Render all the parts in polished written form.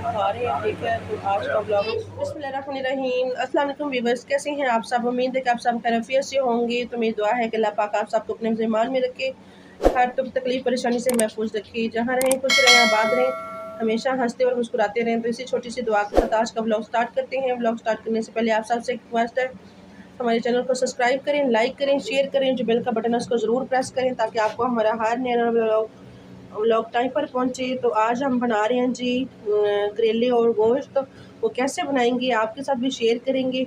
खा रहे हैं। ठीक है, तो आज का ब्लॉग बिस्मिल्लाहिर्रहमानिर्रहीम। अस्सलाम वालेकुम व्यूअर्स, कैसे हैं आप सब? उम्मीद है कि आप सब खैरियत से होंगे। तो मेरी दुआ है कि अल्लाह पाक आप सबको अपने ईमान में रखे, हर दुख तकलीफ परेशानी से महफूज रखे, जहाँ रहें खुश रहें, आबाद रहें, हमेशा हंसते और मुस्कुराते रहें। तो इसी छोटी सी दुआ के साथ आज का ब्लॉग स्टार्ट करते हैं। ब्लॉग स्टार्ट करने से पहले आप सबसे एक रिक्वेस्ट है, हमारे चैनल को सब्सक्राइब करें, लाइक करें, शेयर करें, जो बेल का बटन है उसको ज़रूर प्रेस करें ताकि आपको हमारा हर नया व्लॉग टाइम पर पहुंचे। तो आज हम बना रहे हैं जी करेले और गोश्त। तो वो कैसे बनाएंगे आपके साथ भी शेयर करेंगे।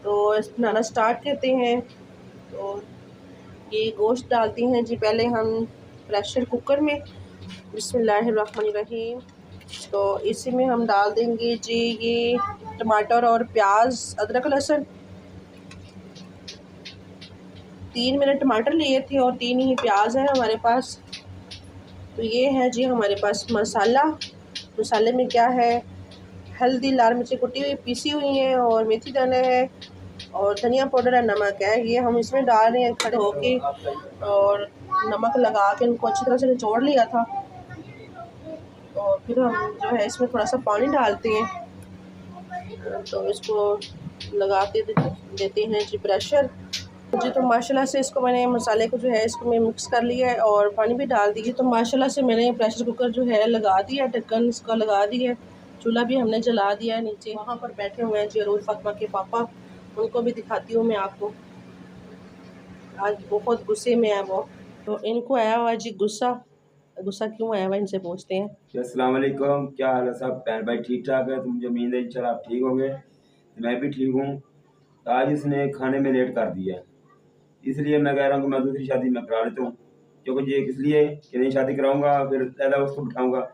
तो बनाना स्टार्ट करते हैं। तो ये गोश्त डालते हैं जी पहले हम प्रेशर कुकर में। बिस्मिल्लाहिर्रहमानिर्रहीम। तो इसी में हम डाल देंगे जी ये टमाटर और प्याज, अदरक लहसुन। 3 मैंने टमाटर लिए थे और 3 ही प्याज है हमारे पास। तो ये है जी हमारे पास मसाला। मसाले में क्या है, हल्दी, लाल मिर्ची कुटी हुई पीसी हुई है, और मेथी दाना है, और धनिया पाउडर है, नमक है। ये हम इसमें डाल रहे हैं खड़े होके, और नमक लगा के इनको अच्छी तरह से निचोड़ लिया था। और फिर हम जो है इसमें थोड़ा सा पानी डालते हैं। तो इसको लगाते देते हैं जी प्रेशर जी। तो माशाल्लाह से इसको मैंने मसाले को जो है इसको मैं मिक्स कर लिया है और पानी भी डाल दी। तो माशाल्लाह से मैंने प्रेशर कुकर जो है लगा दिया, ढक्कन इसका लगा दिया, चूल्हा भी हमने जला दिया है। नीचे वहाँ पर बैठे हुए हैं जी अरूज फातिमा के पापा, उनको भी दिखाती हूँ मैं आपको। आज बहुत गुस्से में है वो। तो इनको आया हुआ जी गुस्सा। गुस्सा क्यों आया हुआ इनसे पूछते हैं। अस्सलाम वालेकुम, क्या हाल है सब? बहन भाई ठीक ठाक है? तो मुझे उम्मीद है इंशाल्लाह आप ठीक होंगे, मैं भी ठीक हूँ। तो आज इसने खाने में लेट कर दिया है, इसलिए मैं कह रहा हूँ कि मैं दूसरी शादी में करा लेता हूँ। क्योंकि ये इसलिए कि नहीं शादी कराऊंगा फिर ज़्यादा उसको बिठाऊंगा,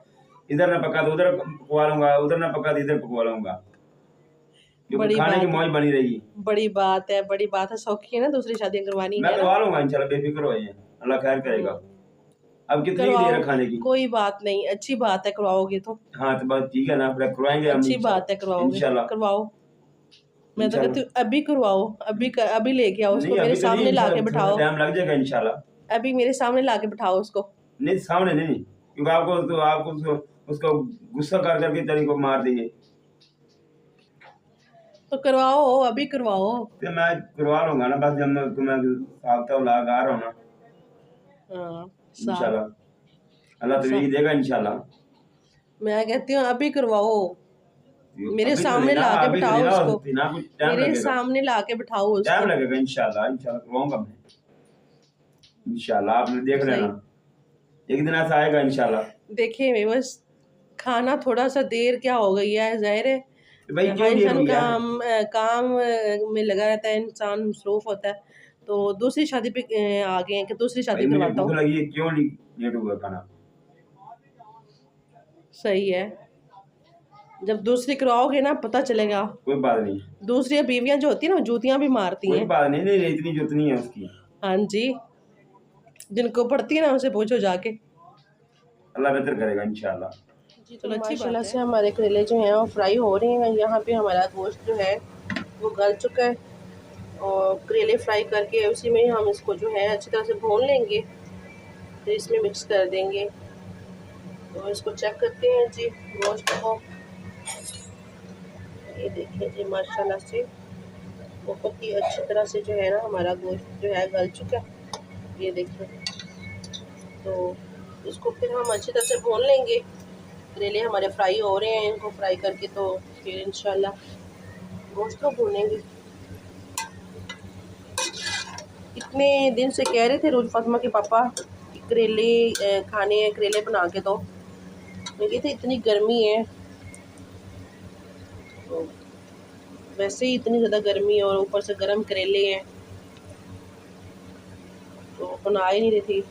इधर ना पका तो उधर पकवा लूँगा, उधर ना पका तो इधर पकवा लूँगा, क्योंकि बड़ी खाने की बात मौज बनी रहेगी। बड़ी बात है, बड़ी बात है। सौखी है ना दूसरी शादी करवानी मैं है ना। करवा लूँगा इंशाल्लाह, बेफिक्र हो जाए, अल्लाह खैर करेगा। अब कितनी देर करवाओ, है खाने की? कोई बात नहीं, अच्छी बात है करवाओगे तो। हाँ तो बस ठीक है ना, फिर करवाएंगे हम अच्छी बात है, करवाओगे, इंशाल्लाह। करवाओ। मैं तो कहती इंशाल्लाह हूँ अभी करवाओ, अभी लेके आओ उसको, नहीं, मेरे अभी तो नहीं, सामने ला के इंशाल्लाह थोड़ा सा बिठाओ। टाइम लग जाएगा इंशाल्लाह। अभी मेरे सामने ला के बिठाओ उसको। नहीं सामने नहीं, क्योंकि आपको उसको गुस्सा कर करके तरी को मार देंगे। तो करवाओ, अभी करवाओ। तो मैं करवा लूंगा ना, बस जब मैं साहब तो ला आ रहा हूँ ना हाँ, साफ इंशाल्लाह, अल्लाह तो यही साफ। देगा इंशाल्लाह। मैं कहती हूँ अभी करवाओ, मेरे अभी तो नहीं सामने ना, ला के अभी तो नहीं बिठाओ ना हो उसको। सकती ना, कुछ टाइम मेरे लगेगा। सामने ला के बिठाओ टाइम उसको। लगेगा इंशाल्लाह, इंशाल्लाह करवाऊंगा मैं इंशाल्लाह, आपने देख लेना, सही। एक दिन ऐसा आएगा इंशाल्लाह। देखिए मैं बस खाना थोड़ा सा देर क्या हो गई है, जाहिर है। तो भाई हर क्यों देर इंसान हुई है? काम में लगा रहता है, इंसान मसरूफ होता है। तो दूसरी शादी पे आ गए हैं कि दूसरी भाई शादी मुझे करवाता भूख हूँ। लगी है, क्यों लेट हुआ खाना? सही है, जब दूसरी करवाओगे ना पता चलेगा। कोई बात नहीं, दूसरी बीवियां जो होती है ना वो जूतियां भी मारती कोई हैं। बात नहीं, नहीं इतनी जुतनी है उसकी। हाँ जी, जिनको पड़ती है ना उनसे पूछो जाके। अल्लाह बेहतर करेगा इंशाल्लाह। जी तो माशाल्लाह से हमारे करेले जो हैं वो फ्राई हो रहे हैं। यहाँ पे हमारा गोश्त जो है वो गल चुका है, और करेले फ्राई करके उसी में हम इसको जो है अच्छी तरह से भून लेंगे, फिर इसमें मिक्स कर देंगे। तो इसको चेक करते हैं जी गोश्त को। ये देखिए जी माशाल्लाह से बहुत ही अच्छी तरह से जो है ना हमारा गोश्त जो है गल चुका है। ये देखिए, तो इसको फिर हम अच्छी तरह से भून लेंगे। करेले हमारे फ्राई हो रहे हैं, इनको फ्राई करके तो फिर इंशाल्लाह गोश्त को भूनेंगे। इतने दिन से कह रहे थे रोज फातिमा के पापा कि करेले खाने हैं, करेले बना के दो। मैं कहती इतनी गर्मी है, तो वैसे ही इतनी ज़्यादा गर्मी है और ऊपर से गर्म करेले हैं, तो बना ही नहीं रही थी।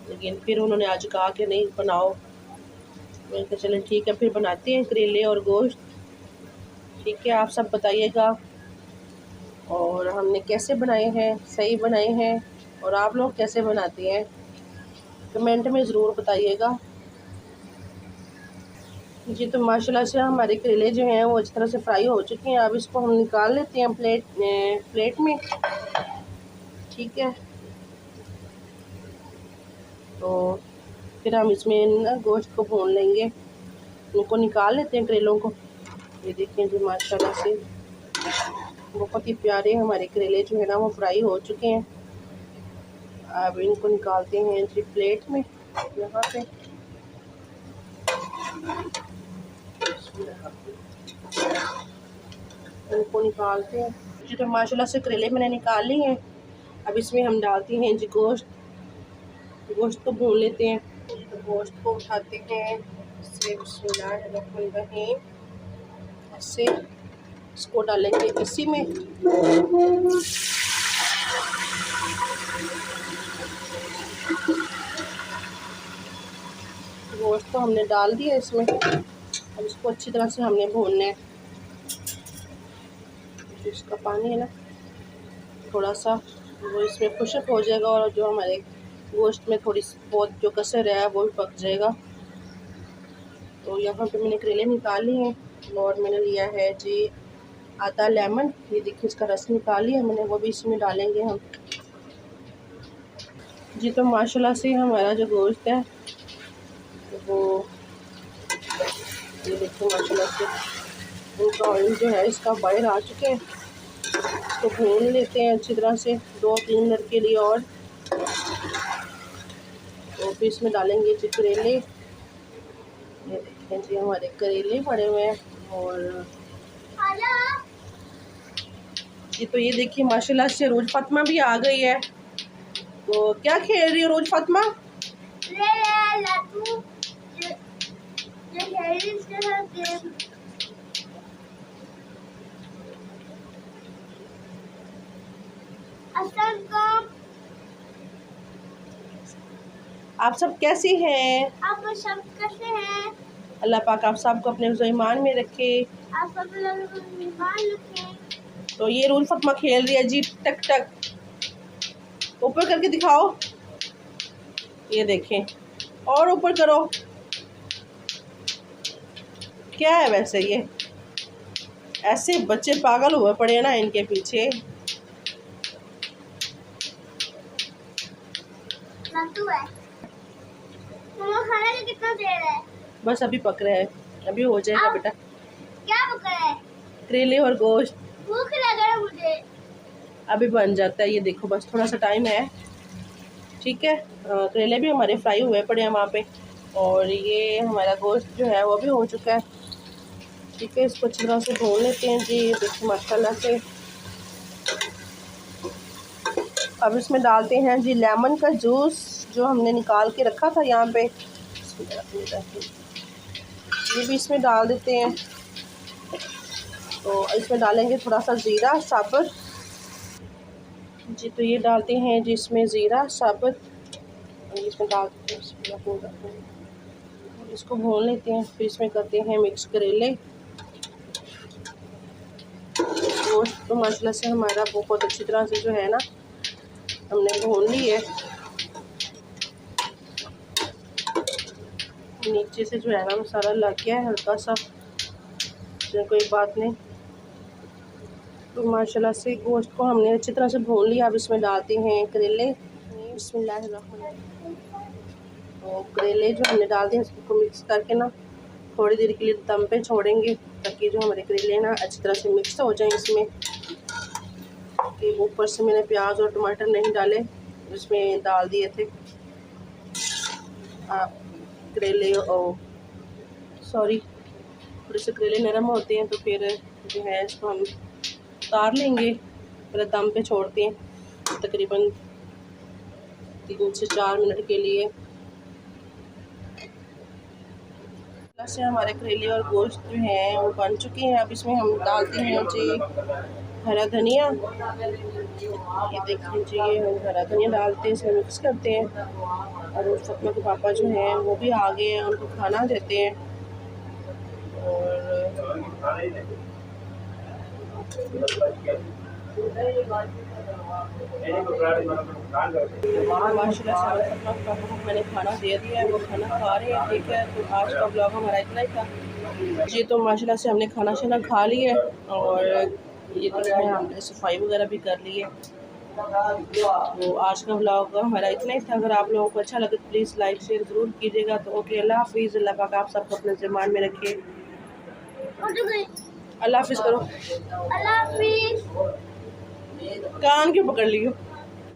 लेकिन फिर उन्होंने आज कहा कि नहीं बनाओ। मैंने कहा चलें ठीक है, फिर बनाते हैं करेले और गोश्त। ठीक है, आप सब बताइएगा और हमने कैसे बनाए हैं, सही बनाए हैं, और आप लोग कैसे बनाते हैं कमेंट में ज़रूर बताइएगा जी। तो माशाल्लाह से हमारे करेले जो हैं वो अच्छी तरह से फ्राई हो चुके हैं। अब इसको हम निकाल लेते हैं प्लेट में। ठीक है, तो फिर हम इसमें ना गोश्त को भून लेंगे। इनको निकाल लेते हैं करेलों को। ये देखें जी माशाल्लाह से बहुत ही प्यारे हमारे करेले जो है ना वो फ्राई हो चुके हैं। अब इनको निकालते हैं जी प्लेट में यहाँ पे। इनको निकालते हैं जी। तो माशाल्लाह से करेले मैंने निकाल लिए हैं। अब इसमें हम डालते हैं जी गोश्त को भून लेते हैं। तो गोश्त को उठाते हैं इससे बिस्मिल्लाहिर्रहमानिर्रहीम ऐसे इसको डालेंगे इसी में। गोश्त को हमने डाल दिया इसमें। अब इसको अच्छी तरह से हमने भूनना है। जो इसका पानी है ना थोड़ा सा वो इसमें खुश्क हो जाएगा और जो हमारे गोश्त में थोड़ी बहुत जो कसर है वो भी पक जाएगा। तो यहाँ पे मैंने करेले निकाल लिए हैं और मैंने लिया है जी आधा लेमन। ये देखिए इसका रस निकाल लिया मैंने, वो भी इसमें डालेंगे हम जी। तो माशाल्लाह से हमारा जो गोश्त है वो ये देखिए माशाल्लाह से उनका ऑयल जो है इसका बाहर आ चुके हैं। तो भून लेते हैं अच्छी तरह से 2-3 मिनट के लिए। और तो फिर इसमें डालेंगे जी करेले। ये देखें जी हमारे करेले पड़े हुए हैं। और जी तो ये देखिए माशाल्लाह से रोज फातिमा भी आ गई है। तो क्या खेल रही है रोज फातिमा? आप सब कैसी हैं? आप सब कैसे हैं? अल्लाह पाक आप सबको अपने ईमान में रखे। आप सब लोग ईमान रखें। तो ये रोज फातिमा खेल रही है जी टक टक। ऊपर करके दिखाओ। ये देखें और ऊपर करो। क्या है वैसे ये ऐसे बच्चे पागल हुए पड़े हैं ना इनके पीछे। है। खाने में कितना देर है? बस अभी पक रहा है, अभी हो जाएगा बेटा। क्या पक रहा है? करेले और गोश्त। भूख लग रहा है मुझे। अभी बन जाता है, ये देखो बस थोड़ा सा टाइम है। ठीक है करेले भी हमारे फ्राई हुए पड़े हैं वहाँ पे और ये हमारा गोश्त जो है वो भी हो चुका है। ठीक है इसको अच्छी तरह से भून लेते हैं जी। देखिए माशाल्लाह से अब इसमें डालते हैं जी लेमन का जूस जो हमने निकाल के रखा था यहाँ पे। ये भी इसमें डाल देते हैं। तो इसमें डालेंगे थोड़ा सा ज़ीरा साबुत जी। तो ये डालते हैं जी इसमें ज़ीरा साबुत इसमें डाल देते हैं। इसको भून लेते हैं। फिर इसमें करते हैं मिक्स करेले। गोश्त तो माशाल्लाह से हमारा बहुत अच्छी तरह से जो है ना हमने भून ली है। नीचे से जो है ना मसाला लग गया है हल्का सा, कोई बात नहीं। तो माशाल्लाह से गोश्त को हमने अच्छी तरह से भून लिया। अब इसमें डालते हैं करेले। बिस्मिल्लाहिर्रहमानिर्रहीम। तो करेले जो हमने डाल दिए उसको मिक्स करके ना थोड़ी देर के लिए दम पे छोड़ेंगे ताकि जो हमारे करेले ना अच्छी तरह से मिक्स हो जाएं इसमें। कि ऊपर से मैंने प्याज और टमाटर नहीं डाले, इसमें डाल दिए थे करेले और सॉरी थोड़े से करेले नरम होते हैं तो फिर जो है इसको हम उतार लेंगे। फिर दम पे छोड़ते हैं तकरीबन 3 से 4 मिनट के लिए। से हमारे करेले और गोश्त जो हैं वो बन चुके हैं। अब इसमें हम डालते हैं जी हरा धनिया। ये देखिए जी हम हरा धनिया डालते हैं, इसमें मिक्स करते हैं। और फातिमा के पापा जो हैं वो भी आ गए हैं, उनको खाना देते हैं। और माशाल्लाह से फातिमा के पापा को मैंने खाना दे दिया है, वो खाना खा रहे हैं। ठीक है तो आज का ब्लॉग हमारा इतना ही था जी। तो माशाल्लाह से हमने खाना शाना खा लिया है और ये देखिए हमने सफाई वगैरह भी कर ली है। तो आज का व्लॉग हमारा इतना ही था। अगर आप लोगों को अच्छा लगे तो प्लीज़ लाइक शेयर ज़रूर कीजिएगा। तो ओके, अल्लाह हाफिज़। अल्लाह पाक आप सबको अपने ज़मान में रखे। अल्लाह हाफिज़ करो। अल्लाह हाफिज़। कान क्यों पकड़ लियो?